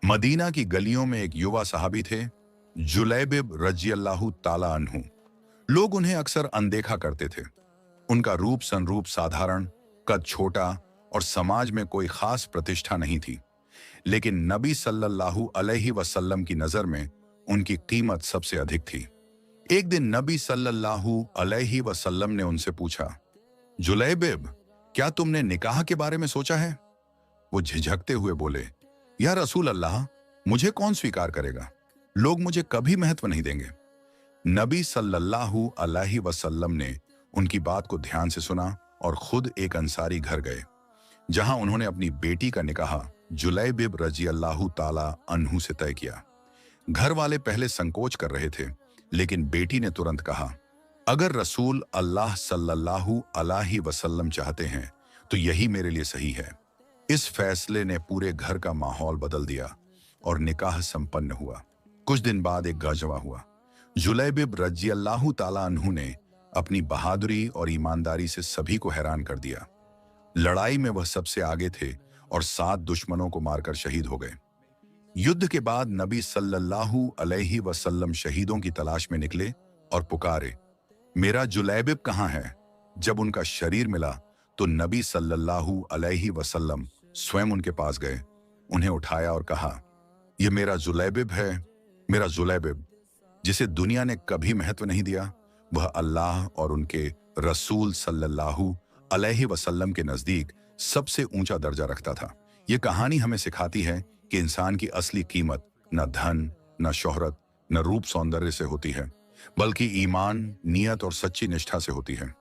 Medina की गलियों में एक युवा सहाबी थे, जुलैबिब रजी अल्लाह ताला अन्हु। लोग उन्हें अक्सर अनदेखा करते थे। उनका रूप संरूप साधारण, कद छोटा और समाज में कोई खास प्रतिष्ठा नहीं थी। लेकिन नबी सल्लल्लाहु अलैहि वसल्लम की नजर में उनकी कीमत सबसे अधिक थी। एक दिन नबी सल्लल्लाहु अलैहि वसल्लम ने उनसे पूछा, जुलैबिब, क्या तुमने निकाह के बारे में सोचा है? वो झिझकते हुए बोले, या रसूल अल्लाह, मुझे कौन स्वीकार करेगा? लोग मुझे कभी महत्व नहीं देंगे। नबी सल्लल्लाहु अलैहि वसल्लम ने उनकी बात को ध्यान से सुना और खुद एक अंसारी घर गए, जहां उन्होंने अपनी बेटी का निकाह जुलैबिब रजी अल्लाह ताला अन्हु से तय किया। घर वाले पहले संकोच कर रहे थे, लेकिन बेटी ने तुरंत कहा, अगर रसूल अल्लाह सल्लल्लाहु अलैहि वसल्लम चाहते हैं तो यही मेरे लिए सही है। इस फैसले ने पूरे घर का माहौल बदल दिया और निकाह संपन्न हुआ। कुछ दिन बाद एक गजवा हुआ। जुलैबिब रजी अल्लाह ताला अन्हु ने अपनी बहादुरी और ईमानदारी से सभी को हैरान कर दिया। लड़ाई में वह सबसे आगे थे और 7 दुश्मनों को मारकर शहीद हो गए। युद्ध के बाद नबी सल्लल्लाहु अलैहि वसल्लम शहीदों की तलाश में निकले और पुकारे, मेरा जुलैबिब कहाँ है? जब उनका शरीर मिला तो नबी सल्लल्लाहु अलैहि वसल्लम स्वयं उनके पास गए, उन्हें उठाया और कहा, यह मेरा जुलैबिब है, मेरा जुलैबिब, जिसे दुनिया ने कभी महत्व नहीं दिया। वह अल्लाह और उनके रसूल सल्लल्लाहु अलैहि वसल्लम के नजदीक सबसे ऊंचा दर्जा रखता था। यह कहानी हमें सिखाती है कि इंसान की असली कीमत न धन, न शोहरत, न रूप सौंदर्य से होती है, बल्कि ईमान, नियत और सच्ची निष्ठा से होती है।